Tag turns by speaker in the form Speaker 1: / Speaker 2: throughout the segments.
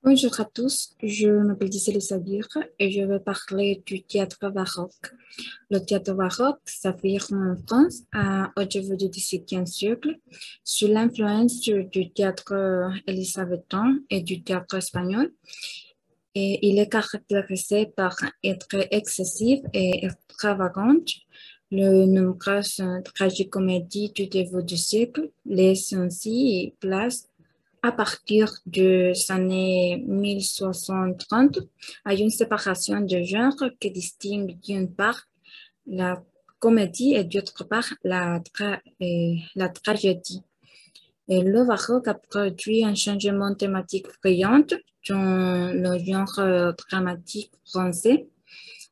Speaker 1: Bonjour à tous, je m'appelle Gisèle Sabir et je vais parler du théâtre baroque. Le théâtre baroque s'affirme en France au début du XVIIe siècle sous l'influence du théâtre élisabétain et du théâtre espagnol. Et il est caractérisé par être excessif et extravagante. Le nombreuses tragicomédies du début du siècle laissent ainsi place à partir des années 1630 à une séparation de genre qui distingue d'une part la comédie et d'autre part la tragédie. Et le baroque a produit un changement thématique brillant dans le genre dramatique français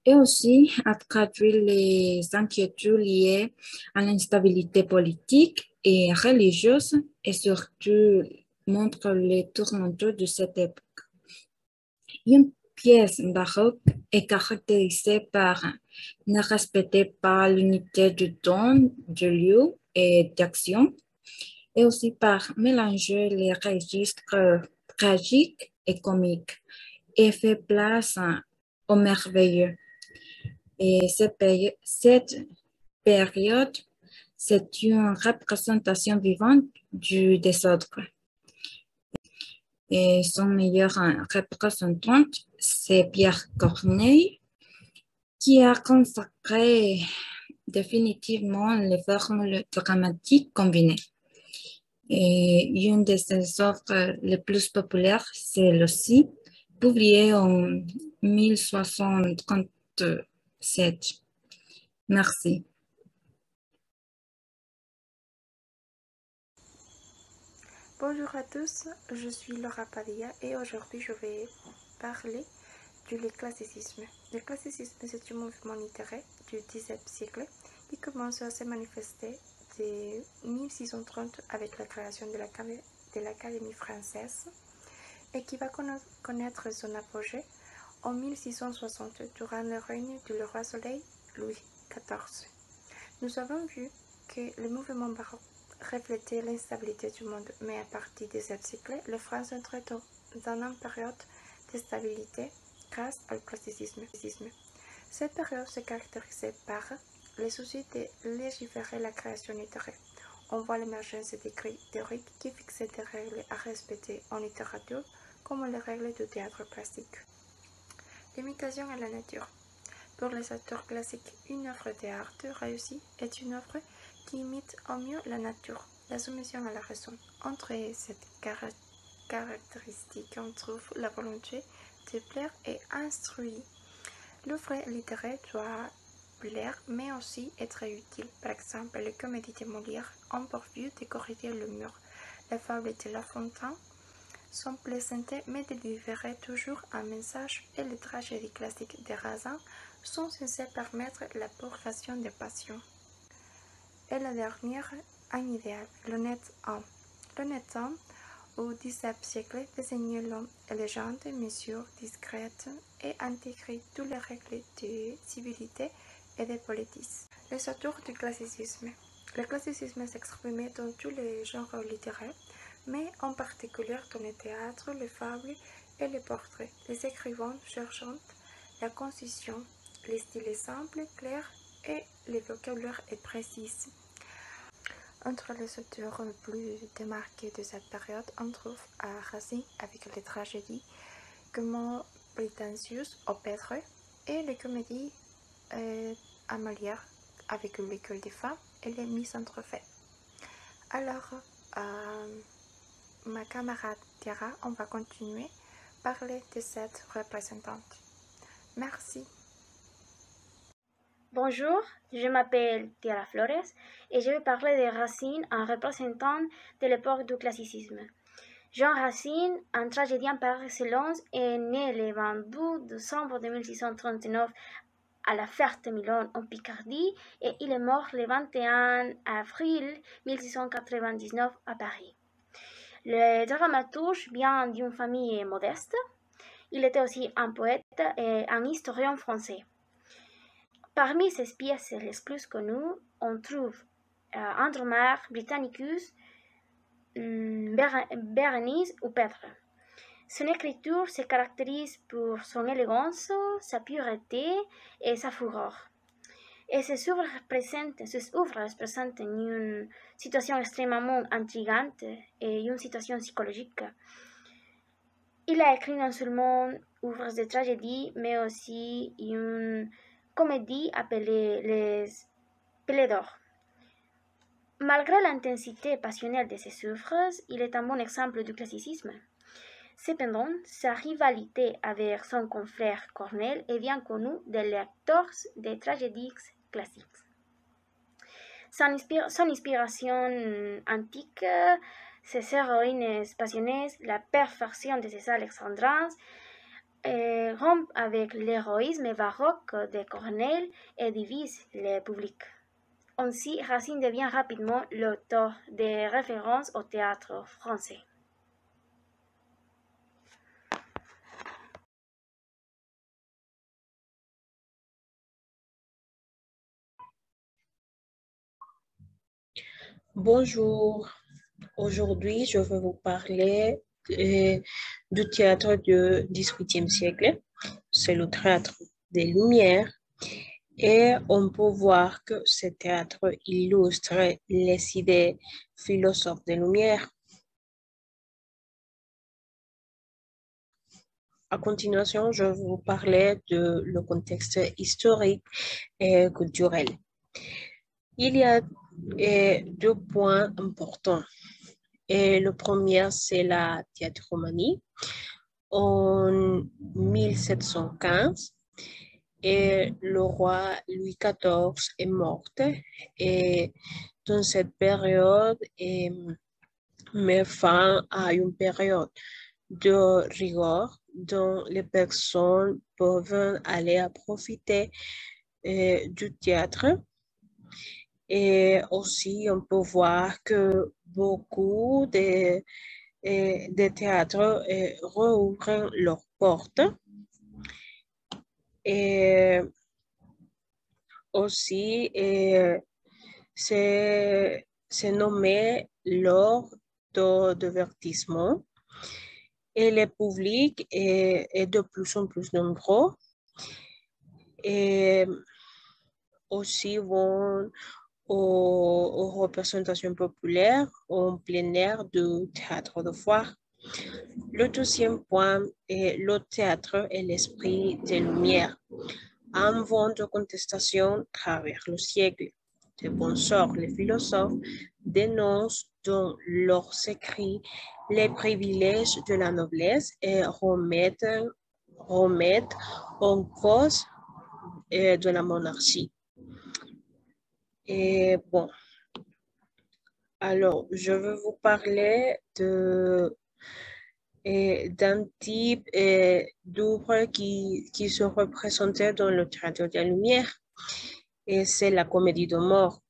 Speaker 1: et aussi a traduit les inquiétudes liées à l'instabilité politique et religieuse et surtout montre les tourmentaux de cette époque. Une pièce baroque est caractérisée par ne respecter pas l'unité du temps, du lieu et d'action, et aussi par mélanger les registres tragiques et comiques et fait place au merveilleux. Et cette période, c'est une représentation vivante du désordre. Et son meilleur représentant, c'est Pierre Corneille, qui a consacré définitivement les formules dramatiques combinées. Et une de ses œuvres les plus populaires, c'est le Cid, publié en 1637. Merci.
Speaker 2: Bonjour à tous, je suis Laura Padilla et aujourd'hui je vais parler du classicisme. Le classicisme c'est un mouvement littéraire du XIXe siècle qui commence à se manifester dès 1630 avec la création de l'Académie française et qui va connaître son apogée en 1660 durant le règne du roi Soleil Louis XIV. Nous avons vu que le mouvement baroque reflétait l'instabilité du monde, mais à partir de ce siècle, la France entre dans une période de stabilité grâce au classicisme. Cette période se caractérisait par le souci de légiférer la création littéraire. On voit l'émergence d'écrits théoriques qui fixaient des règles à respecter en littérature, comme les règles du théâtre classique. L'imitation à la nature. Pour les auteurs classiques, une œuvre d'art réussie est une œuvre qui imite au mieux la nature, la soumission à la raison. Entre cette caractéristique, on trouve la volonté de plaire et instruire. L'œuvre littéraire doit plaire, mais aussi être utile. Par exemple, les comédies de Molière ont pour but de corriger l'humour. Les fables de La Fontaine sont plaisantes, mais délivrer toujours un message, et les tragédies classiques de Racine sont censés permettre la purgation des passions. Et la dernière, un idéal, l'honnête homme. L'honnête homme, au XVIIe siècle, désignait l'homme élégant, mesure, discrète et intégrait toutes les règles de civilité et de politisme. Les auteurs du classicisme. Le classicisme s'exprimait dans tous les genres littéraires, mais en particulier dans le théâtre, les fables et les portraits. Les écrivains cherchant la concision, les styles simples, clairs et le vocabulaire est précis. Entre les auteurs plus démarqués de cette période, on trouve Racine avec les tragédies comme Prétentieux au Pètre et les comédies à Molière avec l'école des femmes et les misanthropes. Alors, ma camarade Tiara, on va continuer à parler de cette représentante. Merci.
Speaker 3: Bonjour, je m'appelle Tiara Flores et je vais parler de Racine, un représentant de l'époque du classicisme. Jean Racine, un tragédien par excellence, est né le 22 décembre 1639 à la Ferté-Milon en Picardie et il est mort le 21 avril 1699 à Paris. Le dramaturge vient d'une famille modeste. Il était aussi un poète et un historien français. Parmi ces pièces les plus connues, on trouve Andromaque, Britannicus, Bérénice ou Pètre. Son écriture se caractérise pour son élégance, sa pureté et sa fureur. Et ses œuvres représentent une situation extrêmement intrigante et une situation psychologique. Il a écrit non seulement œuvres de tragédie, mais aussi une comédie appelée Les Pélédors. Malgré l'intensité passionnelle de ses œuvres, il est un bon exemple du classicisme. Cependant, sa rivalité avec son confrère Corneille est bien connue des lecteurs des tragédies classiques. Son inspiration antique, ses héroïnes passionnées, la perfection de ses alexandrins, rompent avec l'héroïsme baroque de Corneille et divise le public. Ainsi, Racine devient rapidement l'auteur de références au théâtre français.
Speaker 4: Bonjour, aujourd'hui je vais vous parler du théâtre du XVIIIe siècle. C'est le théâtre des Lumières et on peut voir que ce théâtre illustre les idées philosophes des Lumières. À continuation, je vais vous parler de le contexte historique et culturel. Il y a deux points importants. Et le premier, c'est la théâtromanie. En 1715, et le roi Louis XIV est mort. Et dans cette période, met fin à une période de rigueur dont les personnes peuvent aller profiter du théâtre. Et aussi, on peut voir que beaucoup de théâtres rouvrent leurs portes. Et aussi, c'est nommé lors de divertissement. Et le public est de plus en plus nombreux. Et aussi vont aux représentations populaires en plein air du théâtre de foire. Le deuxième point est le théâtre et l'esprit des Lumières. Un vent de contestation travers le siècle. De bon sort, les philosophes dénoncent dans leurs écrits les privilèges de la noblesse et remettent en cause de la monarchie. Et bon, alors je vais vous parler d'un type d'œuvre qui se représentait dans le théâtre des Lumières, et c'est la comédie de mort.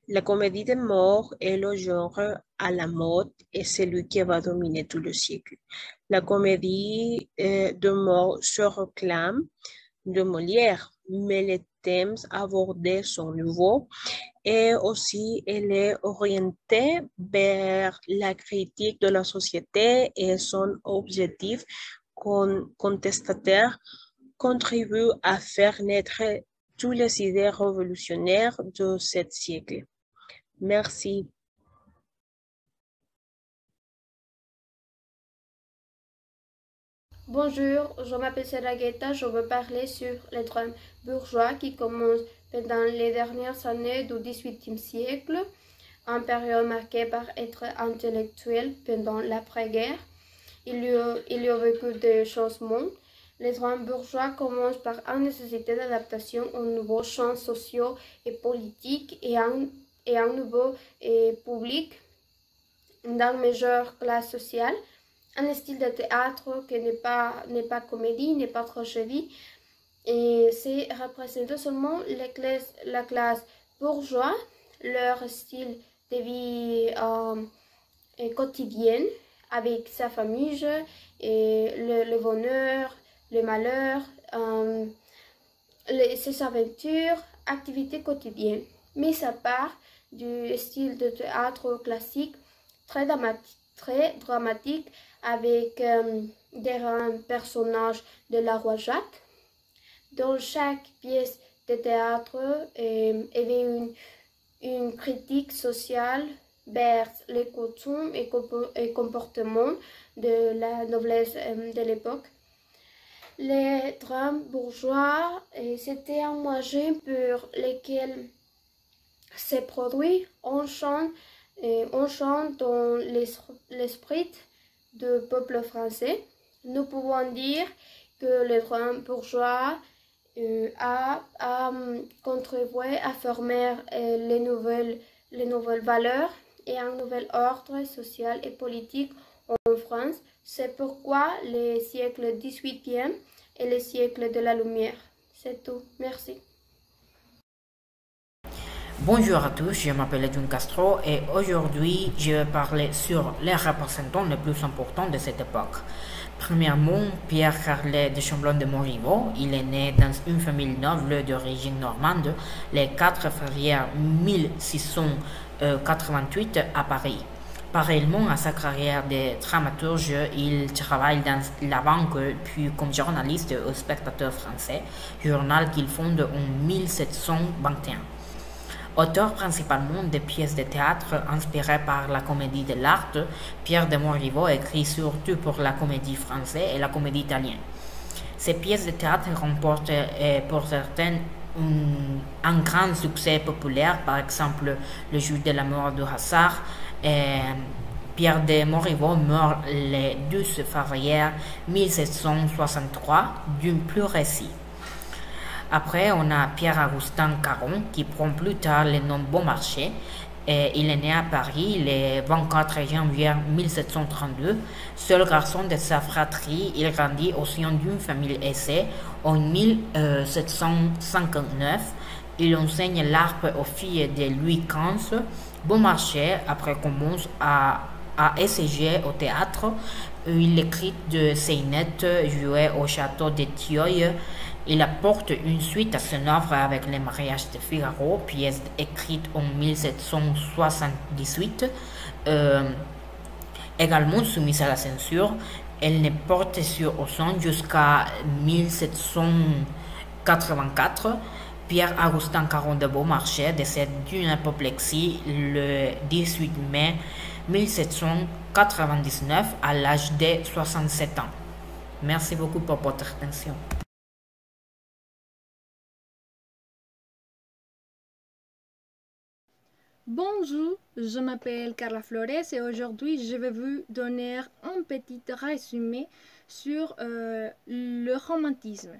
Speaker 4: La comédie de mort est le genre à la mode et c'est lui qui va dominer tout le siècle. La comédie de mort se réclame de Molière, mais les thèmes abordés sont nouveaux et aussi elle est orientée vers la critique de la société et son objectif contestataire contribue à faire naître toutes les idées révolutionnaires de ce siècle. Merci.
Speaker 5: Bonjour, je m'appelle Seragueta, je veux parler sur les drames bourgeois qui commencent pendant les dernières années du XVIIIe siècle, une période marquée par être intellectuel pendant l'après-guerre. Il y a vécu des changements. Les drames bourgeois commencent par une nécessité d'adaptation aux nouveaux champs sociaux et politiques et à un nouveau public dans une majeure classe sociale. Un style de théâtre qui n'est pas comédie, n'est pas tragédie, et c'est représenter seulement la classe bourgeoise, leur style de vie quotidienne, avec sa famille, et le bonheur, le malheur, ses aventures, activités quotidiennes, mis à part du style de théâtre classique très dramatique avec d'un personnage de la roi Jacques. Dans chaque pièce de théâtre, il y avait une critique sociale vers les coutumes et comportements de la noblesse de l'époque. Les drames bourgeois, c'était un moyen pour lequel ces produits on chante dans l'esprit du peuple français. Nous pouvons dire que le drame bourgeois a contribué à former les nouvelles valeurs et un nouvel ordre social et politique en France. C'est pourquoi le siècle XVIIIe est le siècle de la lumière. C'est tout. Merci.
Speaker 6: Bonjour à tous, je m'appelle Edwin Castro et aujourd'hui je vais parler sur les représentants les plus importants de cette époque. Premièrement, Pierre Carlet de Chamblon de Montriveau. Il est né dans une famille noble d'origine normande le 4 février 1688 à Paris. Parallèlement à sa carrière de dramaturge, il travaille dans la banque puis comme journaliste au Spectateur français, journal qu'il fonde en 1721. Auteur principalement de pièces de théâtre inspirées par la comédie de l'art, Pierre de Montriveau écrit surtout pour la comédie française et la comédie italienne. Ces pièces de théâtre remportent pour certaines un grand succès populaire, par exemple Le jeu de la mort du hasard. Pierre de Montriveau meurt le 12 février 1763 d'un plus récit. Après, on a Pierre-Augustin Caron qui prend plus tard le nom Beaumarchais. Il est né à Paris le 24 janvier 1732. Seul garçon de sa fratrie, il grandit au sein d'une famille aisée. En 1759, il enseigne l'art aux filles de Louis XV. Beaumarchais, après, commence à essayer au théâtre. Il écrit de scénettes jouées au château de Thieuil. Il apporte une suite à son œuvre avec Le mariage de Figaro, pièce écrite en 1778, également soumise à la censure. Elle ne porte sur au son jusqu'à 1784. Pierre-Augustin Caron de Beaumarchais décède d'une apoplexie le 18 mai 1799 à l'âge de 67 ans. Merci beaucoup pour votre attention.
Speaker 1: Bonjour, je m'appelle Carla Flores et aujourd'hui je vais vous donner un petit résumé sur le romantisme.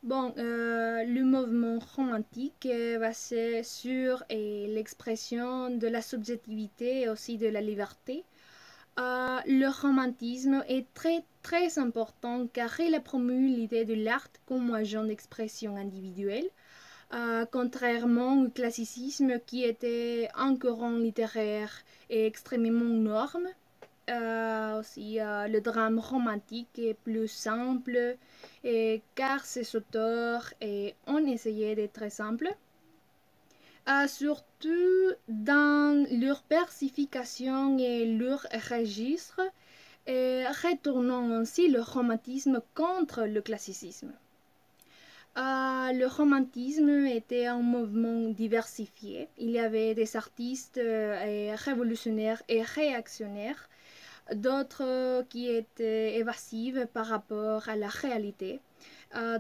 Speaker 1: Le mouvement romantique est basé sur l'expression de la subjectivité et aussi de la liberté. Le romantisme est très important car il a promu l'idée de l'art comme moyen d'expression individuelle. Contrairement au classicisme qui était un courant littéraire et extrêmement norme. Le drame romantique est plus simple car ces auteurs ont essayé d'être très simples. Surtout dans leur versification et leur registre, retournant ainsi le romantisme contre le classicisme. Le romantisme était un mouvement diversifié. Il y avait des artistes révolutionnaires et réactionnaires, d'autres qui étaient évasives par rapport à la réalité,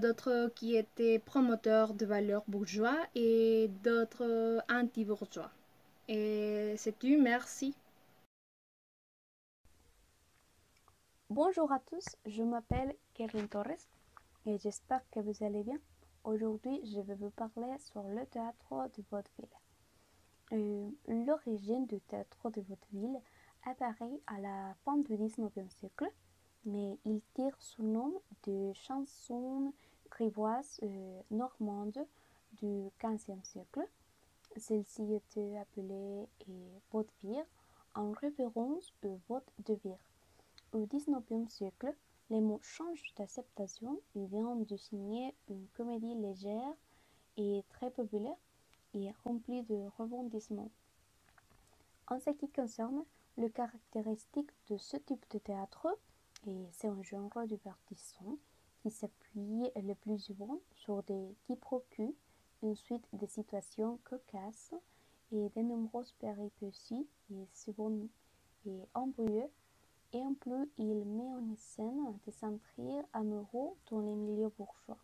Speaker 1: d'autres qui étaient promoteurs de valeurs bourgeois et d'autres anti-bourgeois. Et c'est tout, merci.
Speaker 7: Bonjour à tous, je m'appelle Kerlin Torres et j'espère que vous allez bien. Aujourd'hui, je vais vous parler sur le théâtre de vaudeville. L'origine du théâtre de vaudeville apparaît à la fin du XIXe siècle, mais il tire son nom de chansons grivoises normandes du XVe siècle. Celle-ci était appelée vaudeville en référence au vaudeville. Au XIXe siècle, les mots changent d'acceptation et viennent de signer une comédie légère et très populaire et remplie de rebondissements. En ce qui concerne les caractéristiques de ce type de théâtre, et c'est un genre divertissant qui s'appuie le plus souvent sur des quiproquos, une suite de situations cocasses et de nombreuses péripéties et souvent embrouillées. Et en plus, il met en scène des intrigues amoureuses dans les milieux bourgeois.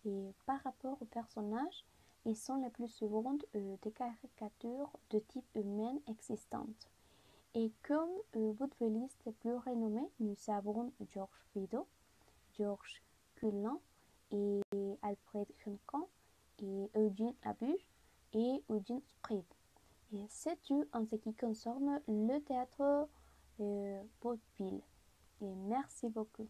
Speaker 7: Et par rapport aux personnages, ils sont le plus souvent des caricatures de type humain existantes. Et comme vaudevillistes les plus renommés, nous avons Georges Bidault, Georges Cullin et Alfred Juncan et Eugène Labuche et Eugène Spread. Et c'est tout en ce qui concerne le théâtre vaudeville. Et merci beaucoup.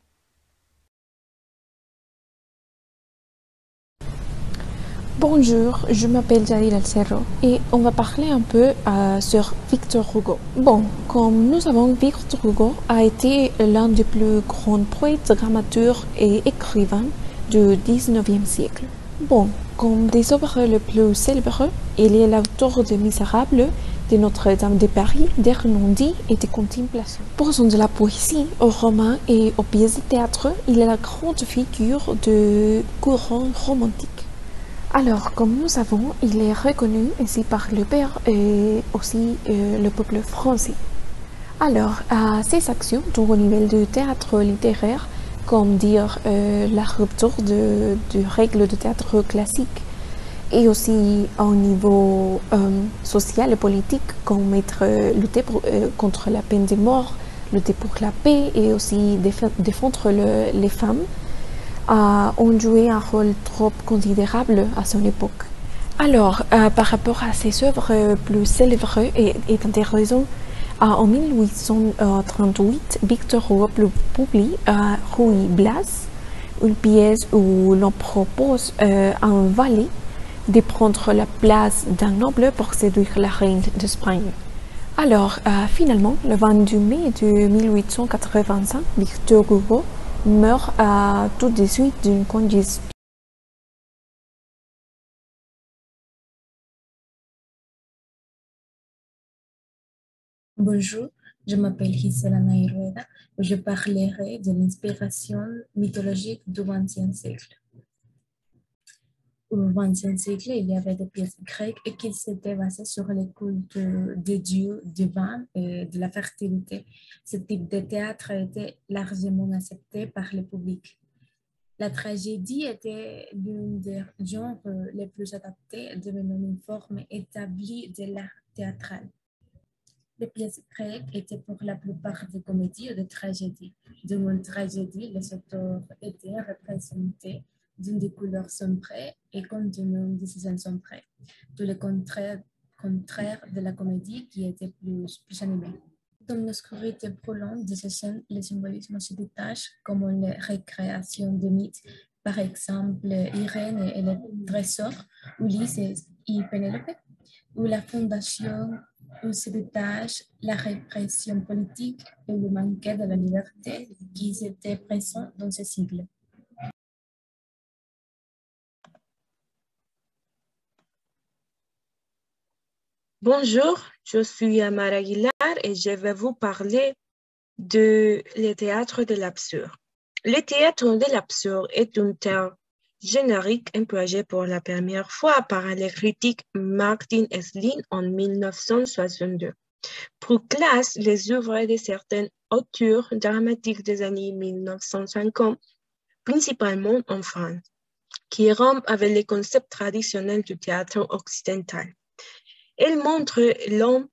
Speaker 8: Bonjour, je m'appelle Jalil El-Cerro et on va parler un peu sur Victor Hugo. Bon, comme nous savons, Victor Hugo a été l'un des plus grands poètes, dramaturges et écrivains du 19e siècle. Bon, comme des œuvres les plus célèbres, il est l'auteur de Misérables, de Notre-Dame de Paris, des Renondis et des Contemplations. Pour son de la poésie, au roman et aux pièces de théâtre, il est la grande figure du courant romantique. Alors, comme nous savons, il est reconnu ainsi par le père et aussi le peuple français. Alors, à ses actions, donc au niveau du théâtre littéraire, comme dire la rupture de règles de théâtre classique, et aussi au niveau social et politique, comme lutter contre la peine de mort, lutter pour la paix et aussi défendre les femmes, ont joué un rôle trop considérable à son époque. Alors, par rapport à ses œuvres plus célèbres et intéressantes, en 1838, Victor Hugo publie Ruy Blas, une pièce où l'on propose à un valet de prendre la place d'un noble pour séduire la reine d'Espagne. Alors, finalement, le 22 mai de 1885, Victor Hugo meurt tout de suite d'une congestion.
Speaker 1: Bonjour, je m'appelle Gisela Nairueda et je parlerai de l'inspiration mythologique du XXe siècle. Au XXe siècle, il y avait des pièces grecques qui s'étaient basées sur les cultes des dieux divins et de la fertilité. Ce type de théâtre était largement accepté par le public. La tragédie était l'un des genres les plus adaptés, devenant une forme établie de l'art théâtral. Les pièces grecques étaient pour la plupart des comédies ou des tragédies. Dans une tragédie, les auteurs étaient représentés d'une des couleurs sombrées et contenant des scènes sombrées, tout le contraire de la comédie qui était plus animée. Dans l'obscurité brûlante de ces scènes, le symbolisme se détache, comme les récréations de mythes, par exemple Irène et le trésor, Ulysse et Pénélope, ou la fondation où se détache la répression politique et le manque de la liberté qui étaient présents dans ce siècle.
Speaker 4: Bonjour, je suis Amara Aguilar et je vais vous parler de le théâtre de l'absurde. Le théâtre de l'absurde est un terme générique employé pour la première fois par le critique Martin Esslin en 1962 pour classer les œuvres de certains auteurs dramatiques des années 1950, principalement en France, qui rompent avec les concepts traditionnels du théâtre occidental. Elle montre l'homme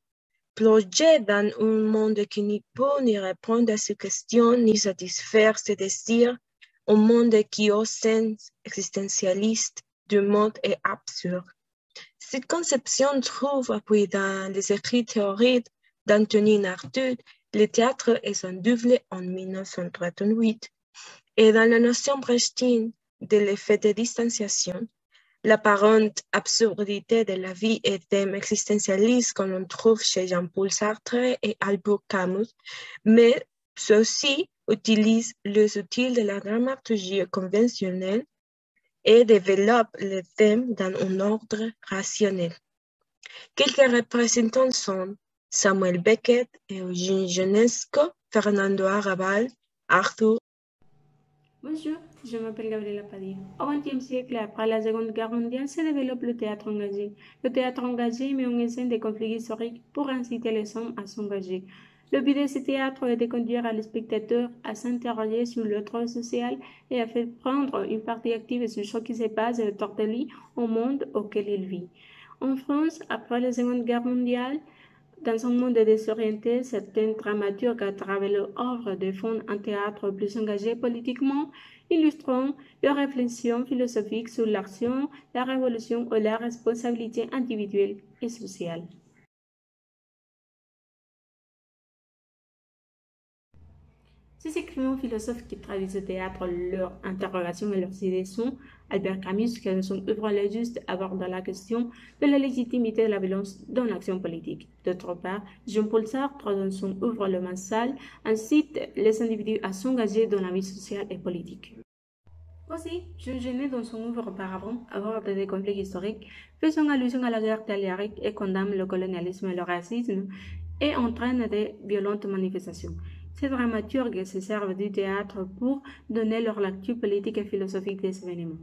Speaker 4: plongé dans un monde qui n'y peut ni répondre à ses questions, ni satisfaire ses désirs, un monde qui, au sens existentialiste du monde, est absurde. Cette conception trouve appui dans les écrits théoriques d'Antonin Artaud, le théâtre et son double en 1938, et dans la notion brechtienne de l'effet de distanciation, l'apparente absurdité de la vie et thème existentialiste que l'on trouve chez Jean-Paul Sartre et Albert Camus, mais ceux-ci utilisent les outils de la dramaturgie conventionnelle et développent les thèmes dans un ordre rationnel. Quelques représentants sont Samuel Beckett, Eugène Ionesco, Fernando Arrabal, Arthur.
Speaker 5: Bonjour, je m'appelle Gabriela Padilla. Au XXe siècle, après la Seconde Guerre mondiale, se développe le théâtre engagé. Le théâtre engagé met en scène des conflits historiques pour inciter les hommes à s'engager. Le but de ce théâtre est de conduire le spectateur à s'interroger sur le rôle social et à faire prendre une partie active sur ce qui se passe autour de lui au monde auquel il vit. En France, après la Seconde Guerre mondiale, dans un monde désorienté, certains dramaturges à travers leur œuvre défendent un théâtre plus engagé politiquement, illustrant leurs réflexions philosophiques sur l'action, la révolution et la responsabilité individuelle et sociale. Ces écrivains philosophes qui traduisent au théâtre leurs interrogations et leurs idées sont Albert Camus, qui dans son œuvre Le Juste aborde la question de la légitimité de la violence dans l'action politique. D'autre part, Jean-Paul Sartre, dans son œuvre Le Mensal, incite les individus à s'engager dans la vie sociale et politique. Aussi, Jean Genet, dans son œuvre Auparavant, aborde des conflits historiques, faisant allusion à la guerre tellurique et condamne le colonialisme et le racisme et entraîne des violentes manifestations. Ces dramaturges se servent du théâtre pour donner leur lecture politique et philosophique des événements.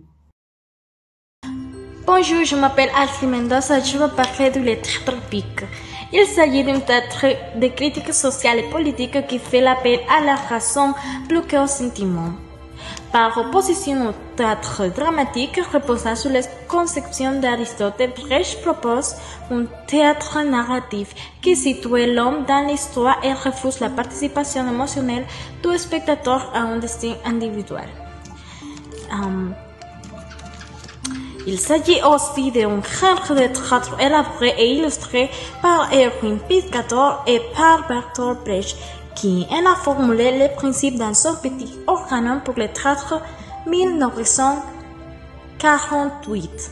Speaker 9: Bonjour, je m'appelle Alfie Mendoza, je vais parler du théâtre pique. Il s'agit d'un théâtre de critique sociale et politique qui fait l'appel à la raison plus qu'au sentiment. Par opposition au théâtre dramatique reposant sur les conceptions d'Aristote, Brecht propose un théâtre narratif qui situe l'homme dans l'histoire et refuse la participation émotionnelle du spectateur à un destin individuel. Il s'agit aussi d'un genre de théâtre élaboré et illustré par Erwin Piscator et par Bertolt Brecht, qui en a formulé les principes dans son petit organon pour le théâtre 1948.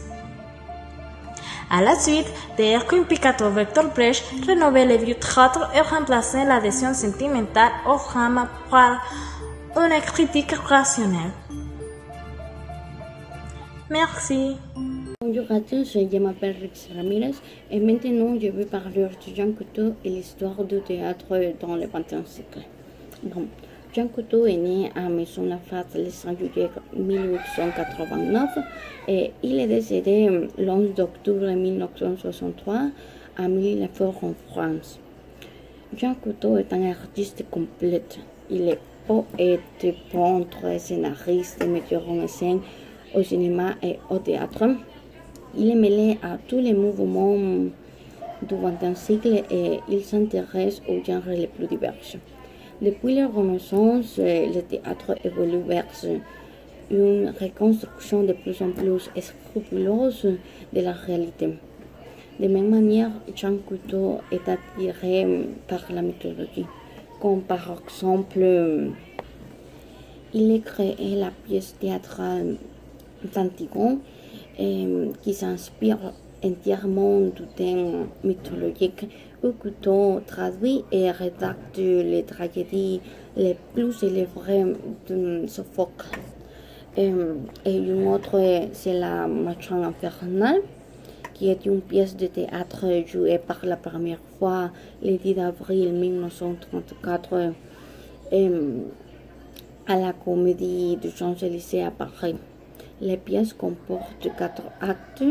Speaker 9: À la suite de Erwin Piscator, Bertolt Brecht rénovait le vieux théâtre et remplaçait l'adhésion sentimentale au drame par une critique rationnelle. Merci.
Speaker 10: Bonjour à tous, je m'appelle Rex Ramirez et maintenant je vais parler de Jean Cocteau et l'histoire du théâtre dans le XXe siècle. Bon, Jean Cocteau est né à Maisons-Laferte le 5 juillet 1889 et il est décédé le 11 octobre 1963 à Milly-le-Fort en France. Jean Cocteau est un artiste complet. Il est poète, peintre, scénariste, metteur en scène au cinéma et au théâtre. Il est mêlé à tous les mouvements du XXe siècle et il s'intéresse aux genres les plus divers. Depuis la Renaissance, le théâtre évolue vers une reconstruction de plus en plus scrupuleuse de la réalité. De même manière, Jean Cocteau est attiré par la mythologie, comme par exemple, il a créé la pièce théâtrale d'Antigone qui s'inspire entièrement du thème mythologique où Cocteau traduit et rédacte les tragédies les plus célèbres de Sophocle. Et une autre, c'est La Marchande infernale, qui est une pièce de théâtre jouée par la première fois le 10 avril 1934 à la Comédie des Champs-Élysées à Paris. Les pièces comportent 4 actes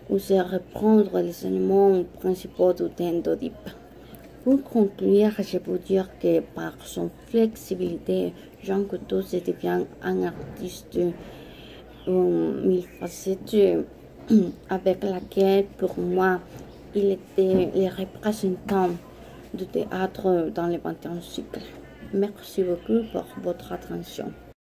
Speaker 10: où se reprendre les éléments principaux du thème d'Oedipe. Pour conclure, je peux dire que par son flexibilité, Jean Cocteau devient un artiste mille facettes avec laquelle, pour moi, il était le représentant du théâtre dans le XXe siècle. Merci beaucoup pour votre attention.